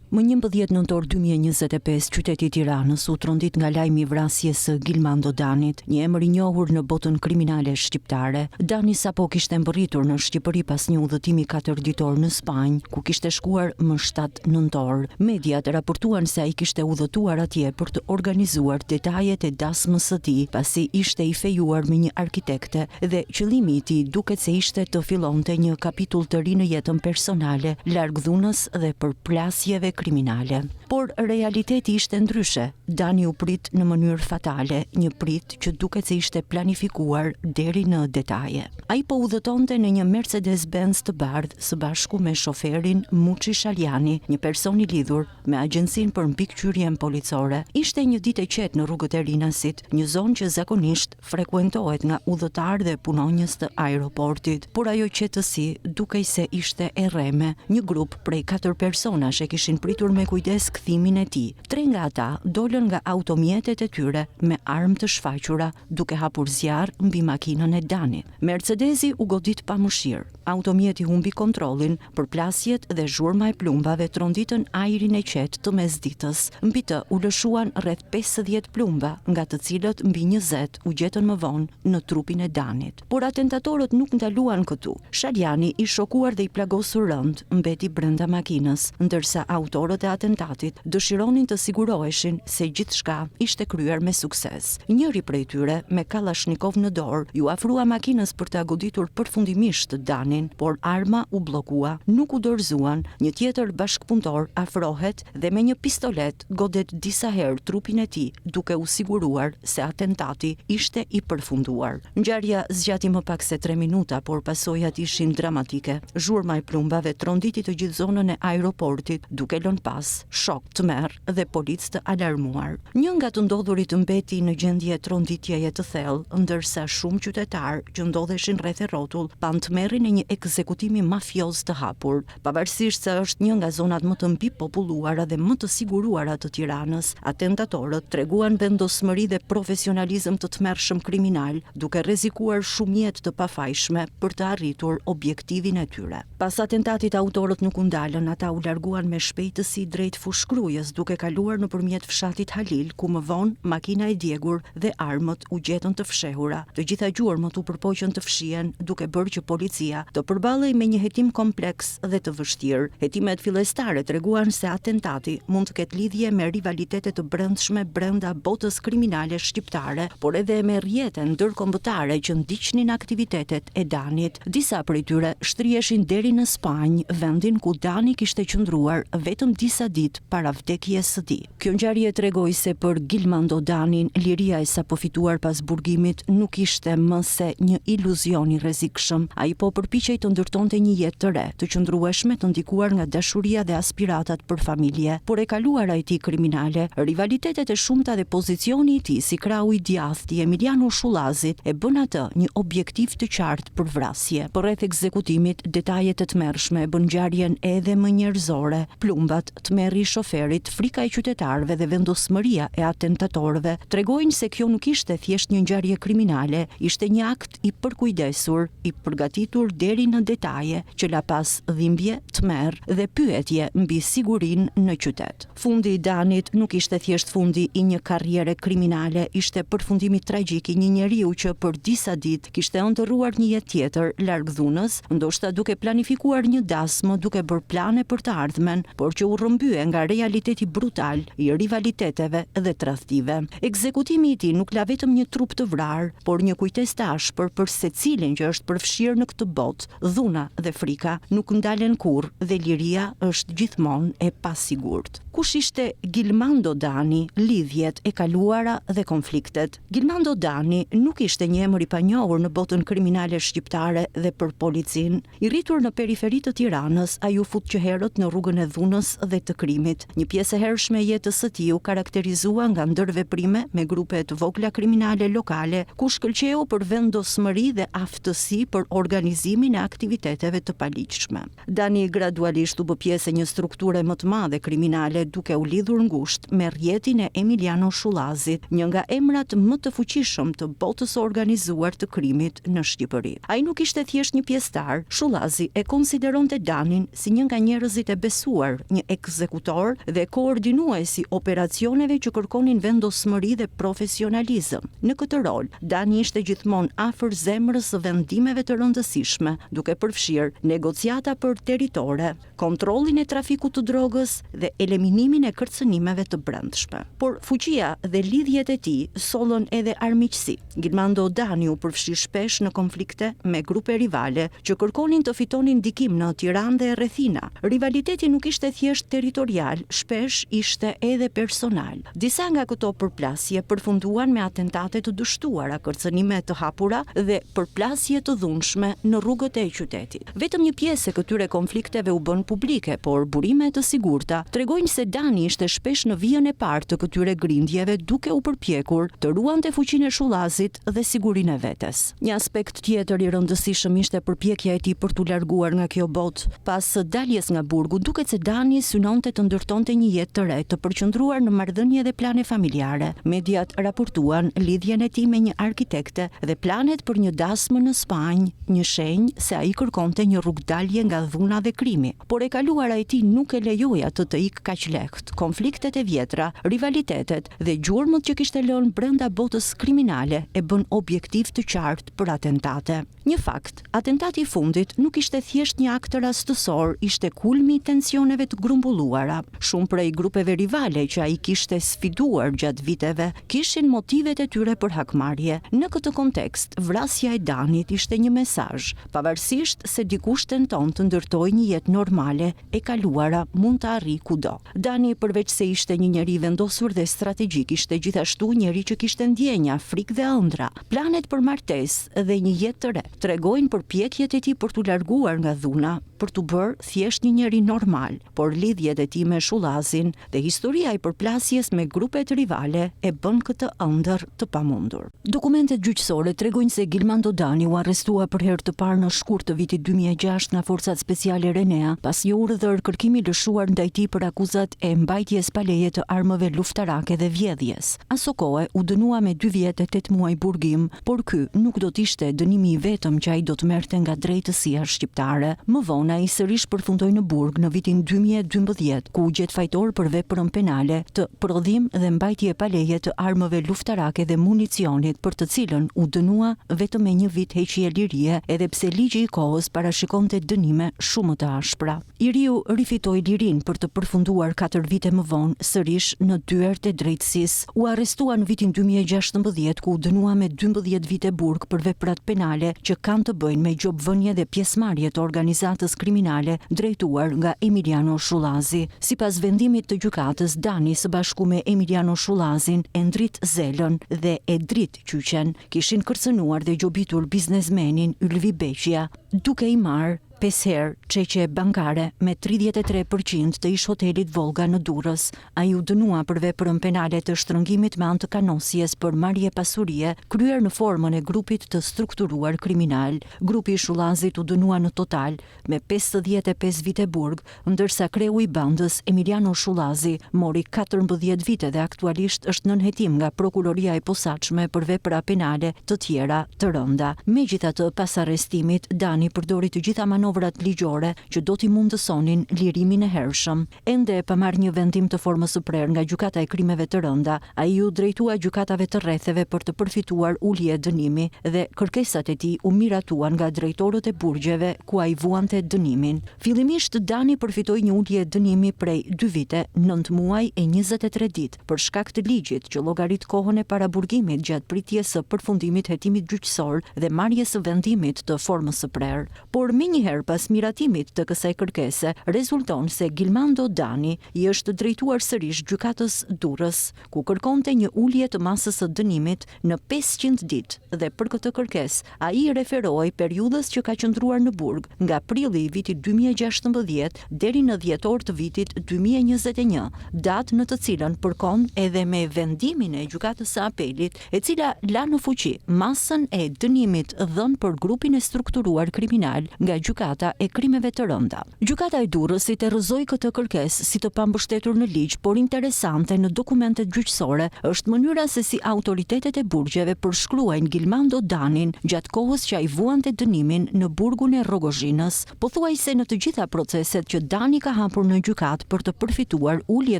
Më 11 nëntor 2025, qyteti i Tiranës u trondit nga lajmi i vrasjes së Gilmando Danit, një emër i njohur në botën kriminale shqiptare. Dani sapo kishte mbërritur në Shqipëri pas një udhëtimi 4 ditor në Spanjë, ku kishte shkuar më 7 nëntor. Mediat raportuan se ai kishte udhëtuar atje për të organizuar detajet e dasmës së tij, pasi ishte i fejuar me një arkitekte dhe qëllimi i tij duket se ishte të fillonte një kapitull të ri në jetën personale, larg dhunës dhe përplasjeve kriminale. Por realiteti ishte ndryshe. Dani u prit në mënyrë fatale, një prit që duket se ishte planifikuar deri në detaje. Ai po udhëtonte në një Mercedes-Benz të bardhë së bashku me shoferin Muçi Shaljani, një person i lidhur me agjencinë për mbikëqyrjen policore. Ishte një ditë e qetë në rrugët e Rinasit, një zonë që zakonisht frekuentohet nga udhëtarë dhe punonjës të aeroportit, por ajo qetësi dukej se ishte e rreme. Një grup prej 4 personash e kishin pritur me kujdes kthimin e tij. 3 nga ata dolën nga automjetet e tyre me armë të shfaqura, duke hapur zjarr mbi makinën e Danit. Mercedesi u godit pa mëshirë. Automjeti humbi kontrollin, përplasjet dhe zhurma e plumbave tronditën ajrin e qetë të mesditës. Mbi të u lëshuan rreth 50 plumba, nga të cilët mbi 20 u gjetën më vonë në trupin e Danit. Por atentatorët nuk ndaluan këtu. Shaljani, i shokuar dhe i plagosur rënd, mbeti brenda makinës, ndërsa autorët e atentatit dëshironin të siguroheshin se gjithçka ishte kryer me sukses. Njëri prej tyre, me Kalashnikov në dorë, ju afrua makinës për ta goditur përfundimisht Danin, por arma u bllokua, nuk u dorëzuan. Një tjetër bashkpunëtor afrohet dhe me një pistolet godet disa herë trupin e tij, duke u siguruar se atentati ishte i përfunduar. Ngjarja zgjati më pak se 3 minuta, por pasojat ishin dramatike. Zhurma e plumbave tronditi të gjithë zonën e aeroportit, duke lënë pas shok të merr dhe policë të alarmuar. Një nga të ndodhurit mbeti në gjendje tronditjeje të thellë, ndërsa shumë qytetarë që ndodheshin rreth e rrotull pan tmerrin e një ekzekutimi mafioz të hapur. Pavarësisht se është një nga zonat më të mbipopulluara dhe më të siguruara të Tiranës, atentatorët treguan vendosmëri dhe profesionalizëm të tmerrshëm kriminal, duke rrezikuar shumë jetë të pafajshme për të arritur objektivin e tyre. Pas atentatit autorët nuk u ndalën, ata u larguan me shpejtësi drejt fushkrujës, duke kaluar nëpërmjet fshatit Halil, ku më vonë makina e djegur dhe armët u gjetën të fshehura. Të gjitha gjurmët u përpoqën të fshihen, duke bërë që policia të përballej me një hetim kompleks dhe të vështirë. Hetimet fillestare treguan se atentati mund të ketë lidhje me rivalitete të brendshme brenda botës kriminale shqiptare, por edhe me rrjete ndërkombëtare që ndiqnin aktivitetet e Danit. Disa prej tyre shtriheshin deri në Spanjë, vendin ku Dani kishte qëndruar vetëm disa ditë para vdekjes së tij. Kjo ngjarje tregoi se për Gilmando Danin, liria e sapo fituar pas burgimit nuk ishte më se një iluzion i rrezikshëm. Ai po përpiqej të ndërtonte një jetë të re, të qëndrueshme, të ndikuar nga dashuria dhe aspiratat për familje, por e kaluara e tij kriminale, rivalitetet e shumta dhe pozicioni i tij si krau i djathtë i Emiliano Shullazit e bën atë një objektiv të qartë për vrasje. Por rreth ekzekutimit, detajet e tmerrshme bën ngjarjen edhe më njerëzore. Plumbat, tmerri i shoferit, frika e qytetarëve dhe vendosmëria e atentatorëve tregojnë se kjo nuk ishte thjesht një ngjarje kriminale, ishte një akt i përkujdesur, i përgatitur deri në detaje, që la pas dhimbje, tmerr dhe pyetje mbi sigurinë në qytet. Fundi i Danit nuk ishte thjesht fundi i një karriere kriminale, ishte përfundimi tragjik i një njeriu që për disa ditë kishte ëndërruar një jetë tjetër larg dhunës, ndoshta duke planifikuar një dasmë, duke bërë plane për të ardhmen, por që u rrëmbye nga realiteti brutal i rivaliteteve dhe tradhtive. Ekzekutimi i tij nuk la vetëm një trup të vrarë, por një kujtesë të ashpër për secilin që është përfshirë në këtë botë. Dhuna dhe frika nuk ndalen kurrë dhe liria është gjithmonë e pasigurt. Kush ishte Gilmando Dani, lidhjet e kaluara dhe konfliktet? Gilmando Dani nuk ishte një emër i panjohur në botën kriminale shqiptare dhe për policinë. I rritur në periferi të Tiranës, ai u fut që herët në rrugën e dhunës dhe të krimit. Një pjesë e hershme e jetës së tij u karakterizua nga ndërveprime me grupe të vogla kriminale lokale, ku shkëlqeu për vendosmëri dhe aftësi për organizimin e aktiviteteve të paligjshme. Dani gradualisht u bë pjesë e një strukture më të madhe kriminale, duke u lidhur ngushtë me rrjetin e Emiliano Shullazit, një nga emrat më të fuqishëm të botës së organizuar të krimit në Shqipëri. Ai nuk ishte thjesht një pjesëtar, Shullazi e konsideronte Danin si një nga njerëzit e besuar, një ekzekutor dhe koordinuesi operacioneve që kërkonin vendosmëri dhe profesionalizëm. Në këtë rol, Dani ishte gjithmonë afër zemrës së vendimeve të rëndësishme, duke përfshirë negociata për territore, kontrollin e trafikut të drogës dhe eliminimin e kërcënimeve të brendshme. Por fuqia dhe lidhjet e tij sollën edhe armiqësi. Gilmando Dani u përfshi shpesh në konflikte me grupe rivale që kërkonin të fitonin ndikim në Tiranë dhe rrethina. Rivaliteti nuk ishte thjesht territorial, shpesh ishte edhe personal. Disa nga këto përplasje përfunduan me atentate të dështuara, kërcënime të hapura dhe përplasje të dhunshme në rrugët e qytetit. Vetëm një pjesë e këtyre konflikteve u bën publike, por burime të sigurta tregojnë se Dani ishte shpesh në vijën e parë të këtyre grindjeve duke u përpjekur të ruante fuqinë e Shullazit dhe sigurinë e vetes. Një aspekt tjetër i rëndësishëm ishte përpjekja e tij për t'u larguar nga kjo botë. Pas daljes nga burgu, duket se Dani synonte të ndërtonte një jetë të re, të përqendruar në marrëdhënie dhe plane familjare. Mediat raportuan lidhjen e tij me një arkitekte dhe planet për një dasmë në Spanjë, një shenjë se ai kërkonte një rrugdalje nga dhuna dhe krimi. Por e kaluara e tij nuk e lejoi atë të ikë kaq lehtë. Konfliktet e vjetra, rivalitetet dhe gjurmët që kishte lënë brenda botës kriminale e bën objektiv të qartë për atentate. Një fakt, atentati i fundit nuk ishte thjesht një akt rastësor, ishte kulmi i tensioneve të grumbulluara. Shumë prej grupeve rivale që ai kishte sfiduar gjatë viteve kishin motivet e tyre për hakmarrje. Në këtë kontekst, vrasja e Danit ishte një mesazh. Pavarësisht se dikush tenton të ndërtojë një jetë normale, e kaluara mund të arrijë kudo. Dani, përveç se ishte një njeri vendosur dhe strategjik, ishte gjithashtu njeri që kishte ndjenja, frikë dhe ëndra, planet për martesë dhe një jetë të re. Tregojnë përpjekjet e tij për t'u larguar nga dhuna, për t'u bërë thjesht një njeri normal, por lidhjet e tij me Shullazin dhe historia e përplasjes me grupet rivale e bën këtë ëndër të pamundur. Dokumentet gjyqësore tregojnë se Gilmando Dani u arrestua për herë të parë në shkurt të vitit 2006 nga forcat speciale Renea, pas një urdhër kërkimi lëshuar ndaj tij për akuzat e mbajtjes pa leje të armëve luftarake dhe vjedhjes. Aso kohë u dënua me 2 vjet e 8 muaj burgim, por ky nuk do të ishte dënimi i vetëm që ai do të merrte nga drejtësia shqiptare. Më vonë ai sërish përfundoi në burg në vitin 2012, ku u gjet fajtor për veprën penale të prodhim dhe mbajtje pa leje të armëve luftarake dhe municionit, për të cilën u dënua vetëm me 1 vit heqje lirie, edhe pse ligji i kohës parashikonte dënime shumë të ashpra. I riu rifitoi lirinë për të përfunduar 4 vite më vonë sërish në dyert e drejtësisë. U arrestua në vitin 2016, ku u dënua me 12 vite burg për veprat penale që kanë të bëjnë me gjobvënie dhe pjesëmarrje të organizatës kriminale drejtuar nga Emiliano Shullazi. Sipas vendimit të gjykatës, Dani së bashku me Emiliano Shullazin, Endrit Zelën dhe Edrit Qyqen kishin kërcënuar dhe gjobitur biznesmenin Ylvi Beqia, duke i marrë 5 herë çeqe bankare me 33% të ish hotelit Volga në Durrës. Ai u dënua për veprën penale të shtrëngimit me anë të kanosjes për marrje pasurie kryer në formën e grupit të strukturuar kriminal. Grupi i Shullazit u dënua në total me 55 vite burg, ndërsa kreu i bandës Emiliano Shullazi mori 14 vite dhe aktualisht është nën hetim nga prokuroria e posaçme për vepra penale të tjera të rënda. Megjithatë, pas arrestimit, Dani përdori të gjitha manovrat ligjore që do t'i mundësonin lirimin e hershëm. Ende pa marrë një vendim të formës së prerë nga gjykata e krimeve të rënda, ai u drejtua gjykatave të rretheve për të përfituar ulje dënimi dhe kërkesat e tij u miratuan nga drejtorët e burgjeve ku ai vuante dënimin. Fillimisht Dani përfitoi një ulje dënimi prej 2 vite, 9 muaj e 23 ditë për shkak të ligjit që llogarit kohën e paraburgimit gjatë pritjes së përfundimit hetimit gjyqësor dhe marrjes së vendimit të formës së prerë. Por menjëherë pas miratimit të kësaj kërkese, rezulton se Gilmando Dani i është drejtuar sërish gjykatës Durrës, ku kërkonte një ulje të masës së dënimit në 500 ditë dhe për këtë kërkesë ai referoi periudhës që ka qëndruar në burg nga prilli i vitit 2016 deri në dhjetor të vitit 2021, datë në të cilën përkon edhe me vendimin e gjykatës së apelit, e cila la në fuqi masën e dënimit dhënë për grupin e strukturuar kriminal nga gjykata gjykata e krimeve të rënda. Gjykata e Durrësit e rrëzoi këtë kërkesë si të pambështetur në ligj, por interesante në dokumentet gjyqësore është mënyra se si autoritetet e burgjeve përshkruajnë Gilmando Danin gjatë kohës që ai vuante dënimin në burgun e Rogozhinës, pothuajse në të gjitha proceset që Dani ka hapur në gjykat për të përfituar ulje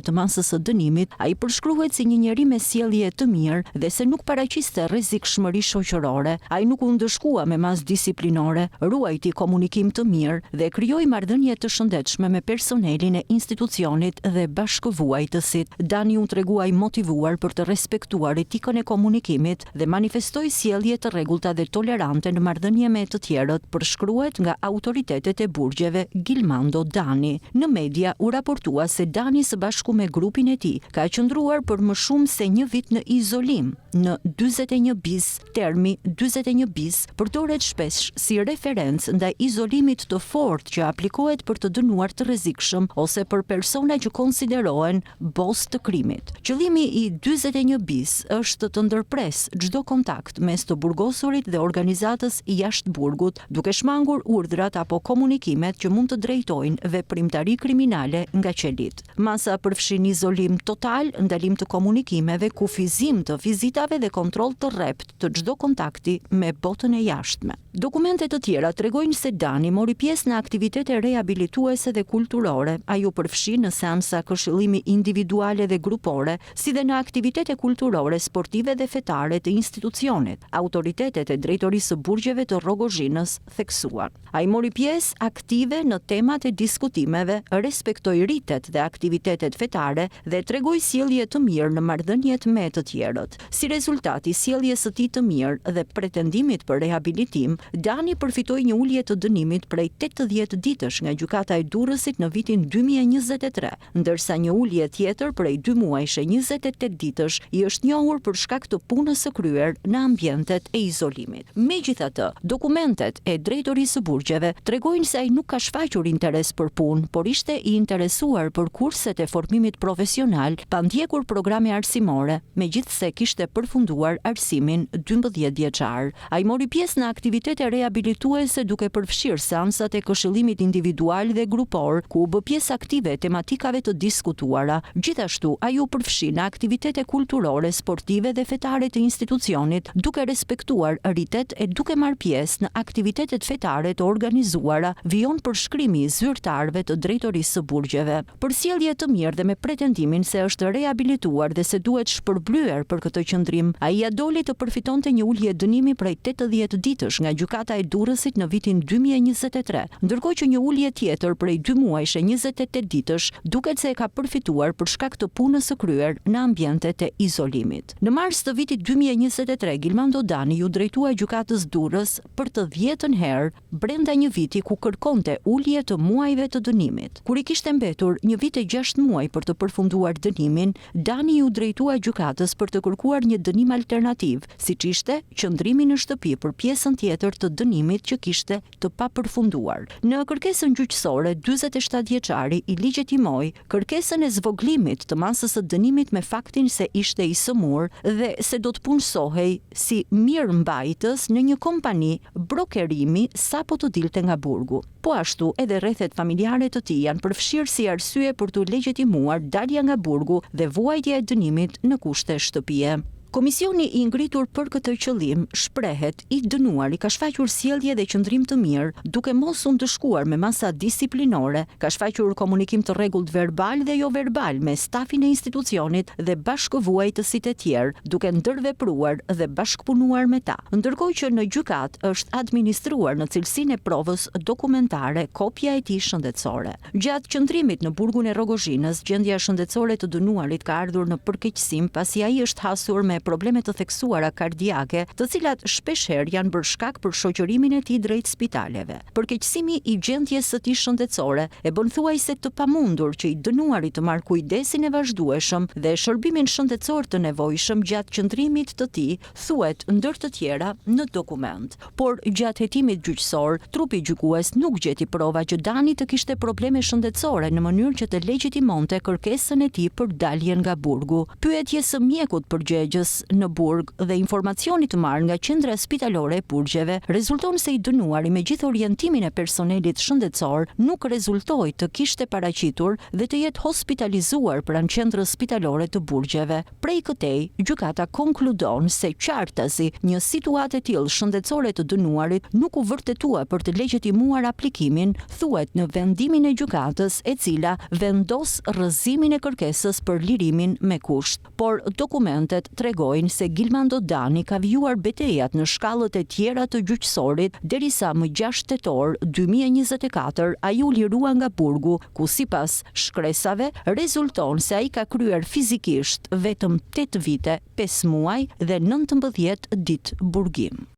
të masës së dënimit, ai përshkruhet si një njeri me sjellje të mirë dhe se nuk paraqiste rrezikshmëri shoqërore, ai nuk u ndëshkua me masë disiplinore, ruajti komunikim të mirë dhe krijoi marrëdhënie të shëndetshme me personelin e institucionit dhe bashkëvuajtësit. Dani u tregua i motivuar për të respektuar etikën e komunikimit dhe manifestoi sjellje të rregullta dhe tolerante në marrëdhënie me të tjerët, përshkruhet nga autoritetet e burgjeve Gilmando Dani. Në media u raportua se Dani së bashku me grupin e tij ka qëndruar për më shumë se një vit në izolim në 41 bis. Termi 41 bis përdoret shpesh si referencë ndaj izolimit të fortë që aplikohet për të dënuar të rrezikshëm ose për persona që konsiderohen bos të krimit. Qëllimi i 41 bis është të ndërpres çdo kontakt mes të burgosurit dhe organizatës jashtë burgut, duke shmangur urdhrat apo komunikimet që mund të drejtojnë veprimtari kriminale nga qelit. Masa përfshin izolim total, ndalim të komunikimeve, kufizim të vizitave dhe kontroll të rrept të çdo kontakti me botën e jashtme. Dokumente të tjera tregojnë se Dani mori pjesë në aktivitete rehabilituese dhe kulturore. Ai u përfshi në seansa këshillimi individuale dhe grupore, si dhe në aktivitete kulturore, sportive dhe fetare të institucionit. Autoritetet e drejtorisë së burgjeve të Rogozhinës theksuan. Ai mori pjesë aktive në temat e diskutimeve, respektoi ritet dhe aktivitetet fetare dhe tregoi sjellje të mirë në marrëdhëniet me të tjerët. Si rezultat i sjelljes së tij të mirë dhe pretendimit për rehabilitim, Dani përfitoi një ulje të dënimit prej 80 ditësh nga gjykata e Durrësit në vitin 2023, ndërsa një ulje tjetër prej 2 muajsh e 28 ditësh i është njohur për shkak të punës së kryer në ambientet e izolimit. Megjithatë, dokumentet e drejtorisë së burgjeve tregojnë se ai nuk ka shfaqur interes për punë, por ishte i interesuar për kurset e formimit profesional, pa ndjekur programe arsimore, megjithse kishte përfunduar arsimin 12 vjeçar. Ai mori pjesë në aktivitete rehabilituese duke përfshirë seansat e këshillimit individual dhe grupor, ku u bë pjesë aktive tematikave të diskutuara. Gjithashtu, ai u përfshi në aktivitete kulturore, sportive dhe fetare të institucionit, duke respektuar ritet e duke marrë pjesë në aktivitetet fetare të organizuara, vijon përshkrimi i zyrtarëve të drejtorisë së burgjeve. Për sjellje të mirë dhe me pretendimin se është rehabilituar dhe se duhet shpërblyer për këtë qëndrim, ai ja doli të përfitonte një ulje dënimi prej 80 ditësh nga gjykata e Durrësit në vitin 2023, ndërkohë që një ulje tjetër prej 2 muajsh e 28 ditësh duket se e ka përfituar për shkak të punës së kryer në ambientet e izolimit. Në mars të vitit 2023, Gilmando Dani ju drejtua gjykatës Durrës për të 10ën herë brenda një viti ku kërkonte ulje të muajve të dënimit. Kur i kishte mbetur një vit e 6 muaj për të përfunduar dënimin, Dani ju drejtua gjykatës për të kërkuar një dënim alternativ, siç ishte qëndrimi në shtëpi për pjesën tjetër të dënimit që kishte të papërfunduar. Në kërkesën gjyqësore, 47 vjeçari i ligjetimoi kërkesën e zvoglimit të masës së dënimit me faktin se ishte i sëmur dhe se do të punësohej si mirëmbajtës në një kompani brokerimi sapo të dilte nga burgu. Po ashtu, edhe rrethet familjare të tij janë përfshirë si arsye për të legjitimuar dalja nga burgu dhe vuajtja e dënimit në kushte shtëpie. Komisioni i ngritur për këtë qëllim shprehet i dënuari ka shfaqur sjellje dhe qëndrim të mirë, duke mos u ndëshkuar me masa disiplinore, ka shfaqur komunikim të rregullt verbal dhe jo verbal me stafin e institucionit dhe bashkëvuajtësit e tjerë, duke ndërvepruar dhe bashkëpunuar me ta. Ndërkohë që në gjykat është administruar në cilësinë e provës dokumentare kopja e tij shëndetësore. Gjatë qëndrimit në burgun e Rogozhinës, gjendja shëndetësore të dënuarit ka ardhur në përkeqësim pasi ai është hasur me probleme të theksuara kardiake, të cilat shpeshherë janë bërë shkak për shoqërimin e tij drejt spitaleve. Përkeqësimi i gjendjes së tij shëndetësore e bën thuajse të pamundur që i dënuari të marrë kujdesin e vazhdueshëm dhe shërbimin shëndetësor të nevojshëm gjatë qëndrimit të tij, thuhet ndër të tjera në dokument. Por gjatë hetimit gjyqësor, trupi gjykues nuk gjeti prova që Dani të kishte probleme shëndetësore në mënyrë që të legjitimonte kërkesën e tij për daljen nga burgu. Pyetje së mjekut përgjegjës pas në burg dhe informacionit marrë nga qendra spitalore e Burgjeve rezulton se i dënuari me gjithë orientimin e personelit shëndetësor nuk rezultoi të kishte paraqitur dhe të jetë hospitalizuar pranë qendrës spitalore të Burgjeve. Prej këtej, gjykata konkludon se qartësi një situatë e tillë shëndetësore të dënuarit nuk u vërtetua për të legjitimuar aplikimin, thuhet në vendimin e gjykatës, e cila vendos rrëzimin e kërkesës për lirimin me kusht. Por dokumentet tregojnë se Gilmando Dani ka vijuar betejat në shkallët e tjera të gjyqësorit derisa më 6 tetor 2024 ai u lirua nga burgu, ku sipas shkresave rezulton se ai ka kryer fizikisht vetëm 8 vite, 5 muaj dhe 19 ditë burgim.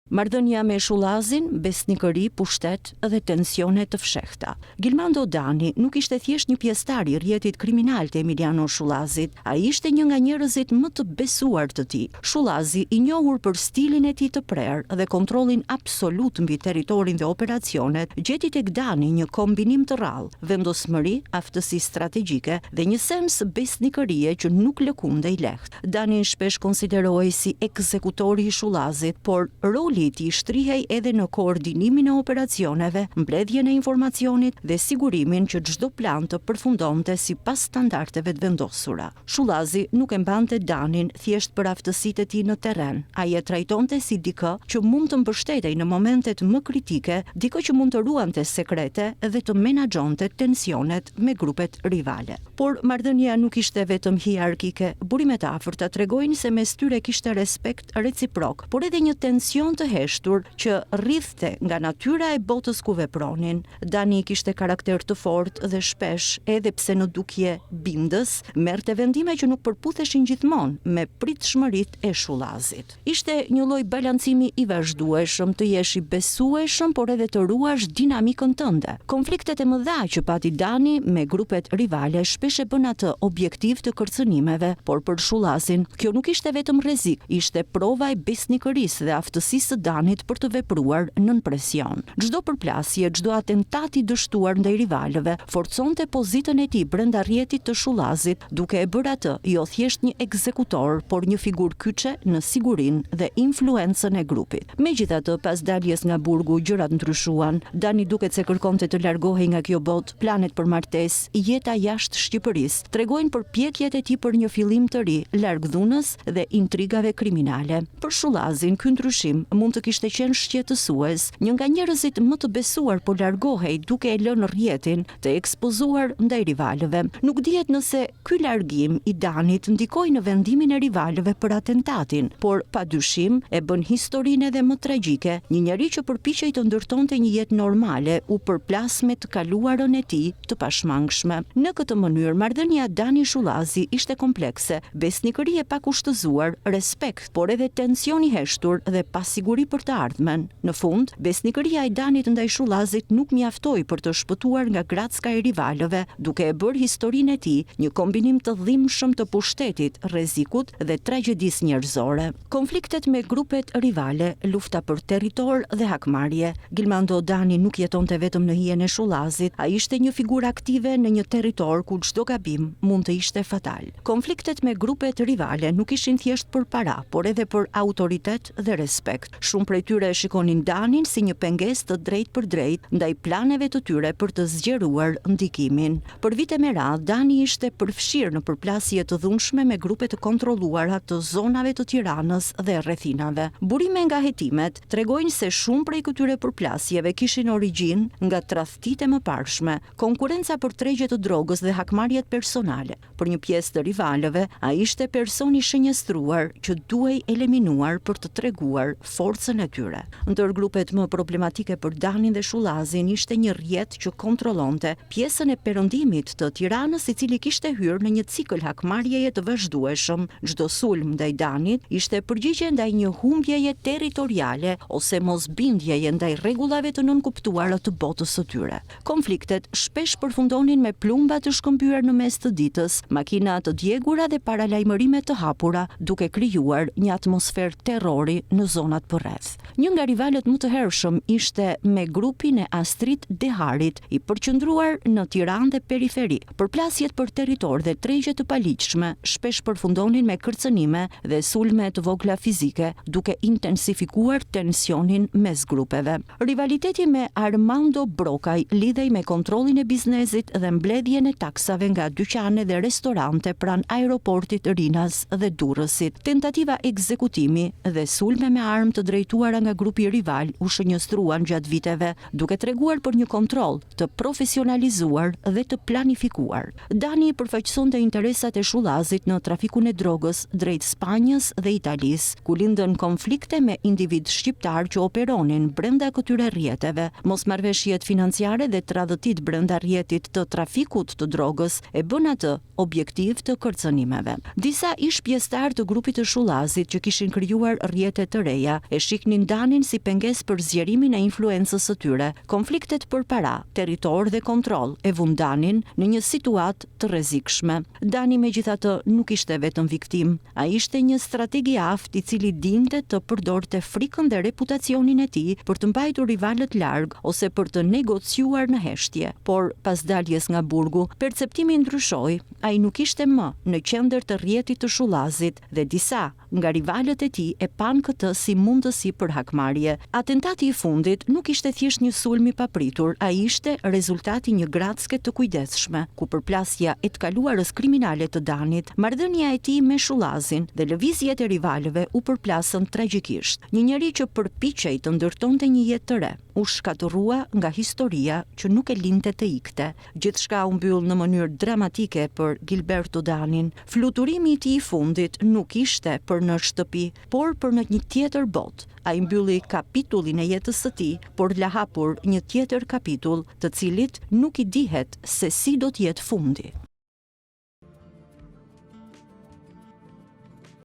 Marrëdhënia me Shullazin, besnikëri, pushtet dhe tensione të fshehta. Gilmando Dani nuk ishte thjesht një pjesëtar i rrjetit kriminal të Emiliano Shullazit, ai ishte një nga njerëzit më të besuar të tij. Shullazi, i njohur për stilin e tij të prerë dhe kontrollin absolut mbi territorin dhe operacionet, gjeti tek Dani një kombinim të rrallë, vendosmëri, aftësi strategjike dhe një sens besnikërie që nuk lëkundej lehtë. Dani shpesh konsiderohej si ekzekutori i Shullazit, por roli i tij shtrihej edhe në koordinimin e operacioneve, mbledhjen e informacionit dhe sigurimin që çdo plan të përfundonte sipas standardeve të vendosura. Shullazi nuk e mbante Danin thjesht për aftësitë e tij në terren. Ai e trajtonte si dikë që mund të mbështetej në momentet më kritike, dikë që mund të ruante sekrete dhe të menaxhonte tensionet me grupet rivale. Por marrëdhënia nuk ishte vetëm hierarkike. Burimet afërta tregojnë se mes tyre kishte respekt reciprok, por edhe një tension të heshtur që rrithte nga natyra e botës ku vepronin. Dani kishte karakter të fortë dhe shpesh, edhe pse në dukje bindës, merrte vendime që nuk përputheshin gjithmonë me pritshmëritë e Shullazit. Ishte një lloj balancimi i vazhdueshëm, të jesh i besueshëm por edhe të ruash dinamikën tënde. Konfliktet e mëdha që pati Dani me grupet rivale shpesh e bën atë objektiv të kërcënimeve, por për Shullazin kjo nuk ishte vetëm rrezik, ishte prova e besnikërisë dhe aftësisë së Danit për të vepruar nën presion. Çdo përplasje, çdo atentat i dështuar ndaj rivalëve forconte pozitën e tij brenda rrjetit të Shullazit, duke e bërë atë jo thjesht një ekzekutor, por një figurë kyçe në sigurinë dhe influencën e grupit. Megjithatë, pas daljes nga burgu, gjërat ndryshuan. Dani duket se kërkonte të largohej nga kjo botë, planet për martesë, jeta jashtë Shqipërisë, tregojnë përpjekjet e tij për një fillim të ri, larg dhunës dhe intrigave kriminale. Për Shullazin, ky ndryshim mund të kishte qenë shqetësues. Një nga njerëzit më të besuar po largohej duke e lënë rrjetin të ekspozuar ndaj rivalëve. Nuk dihet nëse ky largim i Danit ndikoi në vendimin e rivalëve për atentatin, por padyshim e bën historinë edhe më tragjike. Një njeri që përpiqej të ndërtonte një jetë normale u përplas me të kaluarën e tij të pashmangshme. Në këtë mënyrë, marrëdhënia Dani Shullazi ishte komplekse, besnikëri e pakushtëzuar, respekt, por edhe tension i heshtur dhe pasiguri për të ardhmen. Në fund, besnikëria e Danit ndaj Shullazit nuk mjaftoi për të shpëtuar nga gracka e rivalëve, duke e bërë historinë e tij një kombinim të dhimbshëm të pushtetit, rrezikut dhe tragjedisë njerëzore. Konfliktet me grupet rivale, lufta për territor dhe hakmarrje. Gilmando Dani nuk jetonte vetëm në hijen e Shullazit, ai ishte një figurë aktive në një territor ku çdo gabim mund të ishte fatal. Konfliktet me grupet rivale nuk ishin thjesht për para, por edhe për autoritet dhe respekt. Shumë prej tyre shikonin Danin si një pengesë të drejtë për drejtë ndaj planeve të tyre për të zgjeruar ndikimin. Për vite me radhë, Dani ishte përfshirë në përplasje të dhunshme me grupe të kontrolluara të zonave të Tiranës dhe rrethinave. Burime nga hetimet tregojnë se shumë prej këtyre përplasjeve kishin origjinë nga tradhtitë e mëparshme, konkurenca për tregje të drogës dhe hakmarrjet personale. Për një pjesë të rivalëve, ai ishte person i shënjestruar që duhej eliminuar për të treguar forcën e tyre. Ndër grupet më problematike për Danin dhe Shullazin ishte një rrjet që kontrollonte pjesën e perëndimit të Tiranës, i cili kishte hyrë në një cikël hakmarrjeje të vazhdueshëm. Çdo sulm ndaj Danit ishte përgjigje ndaj një humbjeje territoriale ose mosbindjeje ndaj rregullave të nënkuptuara të botës së tyre. Konfliktet shpesh përfundonin me plumba të shkëmbyer në mes të ditës, makina të djegura dhe paralajmërime të hapura, duke krijuar një atmosferë terrori në zonat përreth. Një nga rivalët më të hershëm ishte me grupin e Astrid Deharit, i përqendruar në Tiranë dhe periferi. Përplasjet për territor dhe tregje të paligjshme shpesh përfundonin me kërcënime dhe sulme të vogla fizike, duke intensifikuar tensionin mes grupeve. Rivaliteti me Armando Brokaj lidhej me kontrollin e biznesit dhe mbledhjen e taksave nga dyqane dhe restorante pranë aeroportit Rinas dhe Durrësit. Tentativa ekzekutimi dhe sulme me armë të drejtuara nga grupi rival u shënjestruan gjatë viteve, duke treguar për një kontroll të profesionalizuar dhe të planifikuar. Dani përfaqësonte interesat e Shullazit në trafikun e drogës drejt Spanjës dhe Italisë, ku lindën konflikte me individ shqiptar që operonin brenda këtyre rrjeteve. Mosmarrveshjet financiare dhe tradhëtit brenda rrjetit të trafikut të drogës e bën atë objektiv të kërcënimeve. Disa ish pjesëtar të grupit të Shullazit që kishin krijuar rrjete të reja e shihnin Danin si pengesë për zgjerimin e influencës së tyre. Konfliktet për para, territor dhe kontroll e vun Danin në një situatë të rrezikshme. Dani megjithatë nuk ishte vetëm viktim, ai ishte një strateg i aftë i cili dinte të përdorte frikën dhe reputacionin e tij për të mbajtur rivalët larg ose për të negociuar në heshtje. Por pas daljes nga burgu, perceptimi ndryshoi. Ai nuk ishte më në qendër të rrjetit të Shullazit dhe disa nga rivalët e tij e panë këtë si mundësi për hakmarrje. Atentati i fundit nuk ishte thjesht një sulm i papritur, ai ishte rezultati një gratske të kujdesshme, ku përplasja e të kaluarës kriminale të Danit, marrëdhënia e tij me Shullazin dhe lëvizjet e rivalëve u përplasën tragjikisht. Një njeri që përpiqej të ndërtonte një jetë të re, u shkatërrua nga historia që nuk e linte të ikte. Gjithçka u mbyll në mënyrë dramatike për Gilberto Danin. Fluturimi i tij i fundit nuk ishte për në shtëpi, por për në një tjetër botë. Ai mbylli kapitullin e jetës së tij, por la hapur një tjetër kapitull, të cilit nuk i dihet se si do të jetë fundi.